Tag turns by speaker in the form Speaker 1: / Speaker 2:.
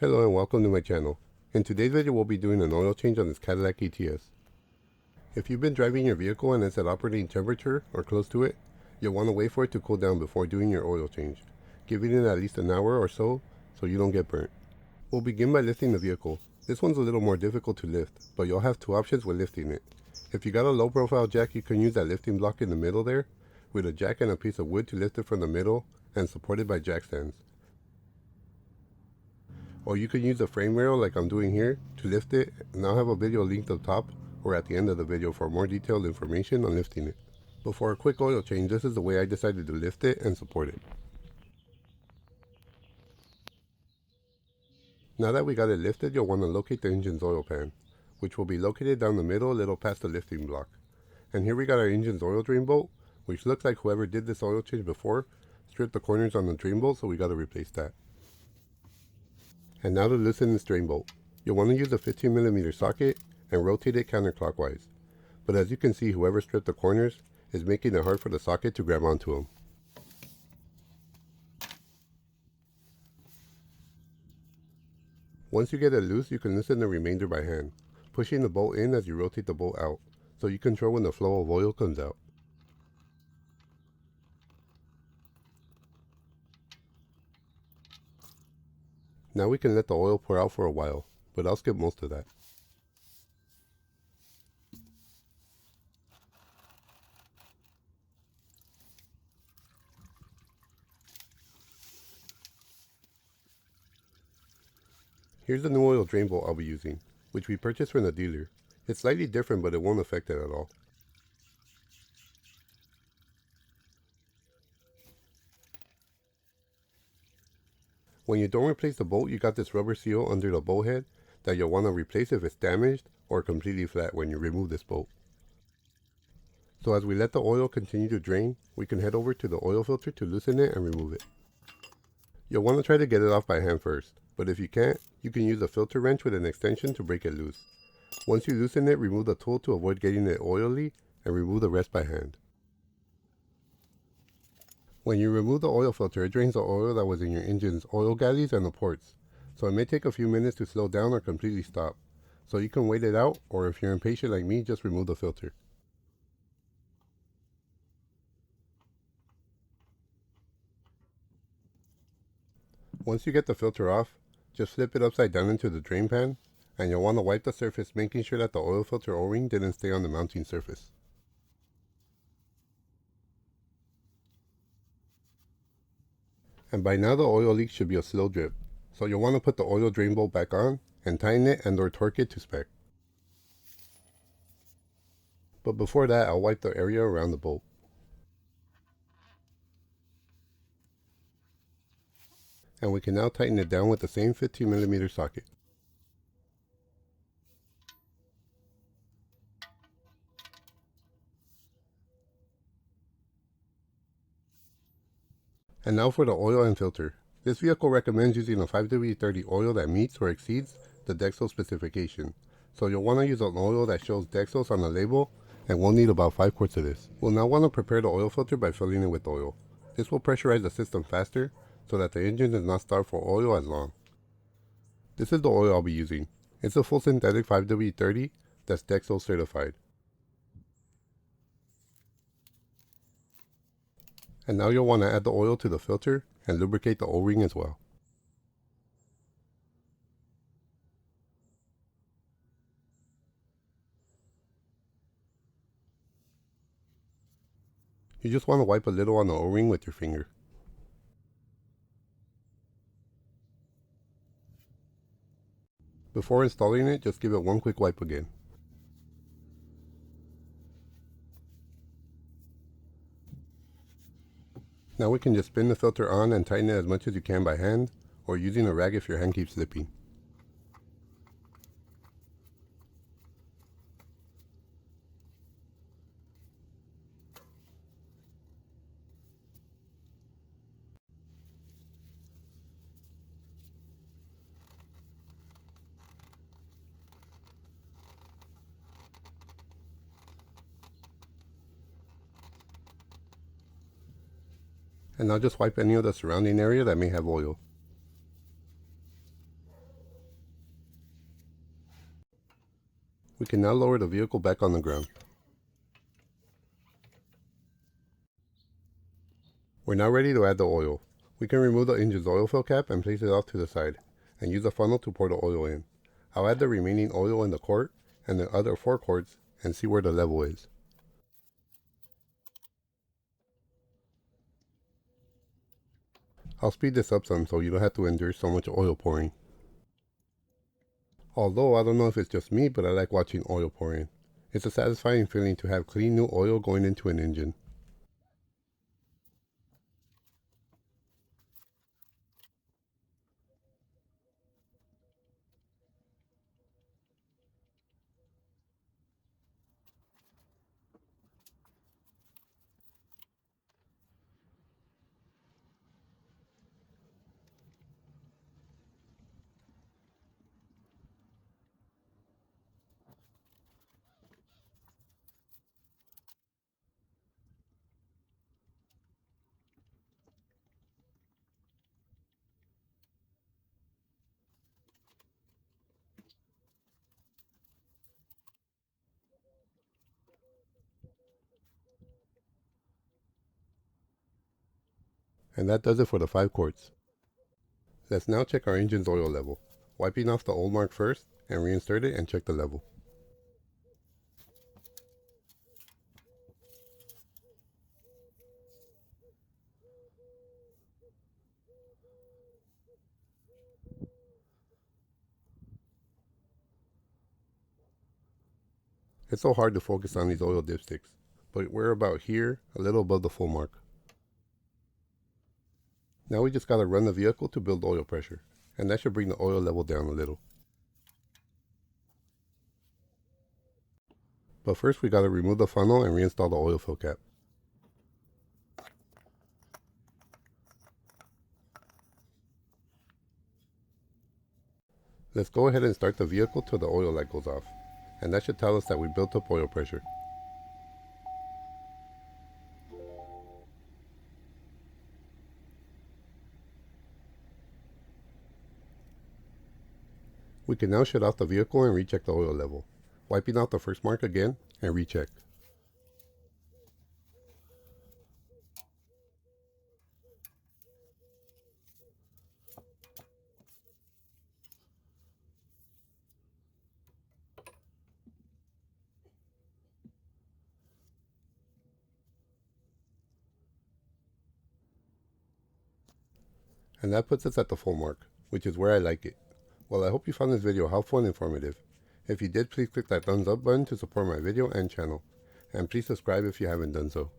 Speaker 1: Hello and welcome to my channel. In today's video we'll be doing an oil change on this Cadillac ATS. If you've been driving your vehicle and it's at operating temperature or close to it, you'll want to wait for it to cool down before doing your oil change, giving it at least an hour or so you don't get burnt. We'll begin by lifting the vehicle. This one's a little more difficult to lift, but you'll have two options when lifting it. If you got a low profile jack, you can use that lifting block in the middle there, with a jack and a piece of wood to lift it from the middle and supported by jack stands. Or you can use the frame rail like I'm doing here to lift it, and I'll have a video linked up top or at the end of the video for more detailed information on lifting it. But for a quick oil change, this is the way I decided to lift it and support it. Now that we got it lifted, you'll want to locate the engine's oil pan, which will be located down the middle a little past the lifting block. And here we got our engine's oil drain bolt, which looks like whoever did this oil change before stripped the corners on the drain bolt, so we got to replace that. And now to loosen this drain bolt, you'll want to use a 15mm socket and rotate it counterclockwise. But as you can see, whoever stripped the corners is making it hard for the socket to grab onto them. Once you get it loose, you can loosen the remainder by hand, pushing the bolt in as you rotate the bolt out, so you control when the flow of oil comes out. Now we can let the oil pour out for a while, but I'll skip most of that. Here's the new oil drain bolt I'll be using, which we purchased from the dealer. It's slightly different, but it won't affect it at all. When you don't replace the bolt, you got this rubber seal under the bolt head that you'll want to replace if it's damaged or completely flat when you remove this bolt. So as we let the oil continue to drain, we can head over to the oil filter to loosen it and remove it. You'll want to try to get it off by hand first, but if you can't, you can use a filter wrench with an extension to break it loose. Once you loosen it, remove the tool to avoid getting it oily and remove the rest by hand. When you remove the oil filter, it drains the oil that was in your engine's oil galleys and the ports, so it may take a few minutes to slow down or completely stop. So you can wait it out, or if you're impatient like me, just remove the filter. Once you get the filter off, just flip it upside down into the drain pan, and you'll want to wipe the surface, making sure that the oil filter O-ring didn't stay on the mounting surface. And by now the oil leak should be a slow drip, so you'll want to put the oil drain bolt back on and tighten it and or torque it to spec. But before that, I'll wipe the area around the bolt. And we can now tighten it down with the same 15mm socket. And now for the oil and filter. This vehicle recommends using a 5W30 oil that meets or exceeds the Dexos specification. So you'll want to use an oil that shows Dexos on the label, and we'll need about 5 quarts of this. We'll now want to prepare the oil filter by filling it with oil. This will pressurize the system faster so that the engine does not starve for oil as long. This is the oil I'll be using. It's a full synthetic 5W30 that's Dexos certified. And now you'll want to add the oil to the filter and lubricate the O-ring as well. You just want to wipe a little on the O-ring with your finger. Before installing it, just give it one quick wipe again. Now we can just spin the filter on and tighten it as much as you can by hand, or using a rag if your hand keeps slipping. And now just wipe any of the surrounding area that may have oil. We can now lower the vehicle back on the ground. We're now ready to add the oil. We can remove the engine's oil fill cap and place it off to the side, and use a funnel to pour the oil in. I'll add the remaining oil in the quart and the other 4 quarts and see where the level is. I'll speed this up some so you don't have to endure so much oil pouring. Although I don't know if it's just me, but I like watching oil pouring. It's a satisfying feeling to have clean new oil going into an engine. And that does it for the 5 quarts. Let's now check our engine's oil level, wiping off the old mark first and reinsert it and check the level. It's so hard to focus on these oil dipsticks, but we're about here, a little above the full mark. Now we just gotta run the vehicle to build oil pressure, and that should bring the oil level down a little. But first we gotta remove the funnel and reinstall the oil fill cap. Let's go ahead and start the vehicle till the oil light goes off, and that should tell us that we built up oil pressure. We can now shut off the vehicle and recheck the oil level, wiping out the first mark again and recheck. And that puts us at the full mark, which is where I like it. Well, I hope you found this video helpful and informative. If you did, please click that thumbs up button to support my video and channel. And please subscribe if you haven't done so.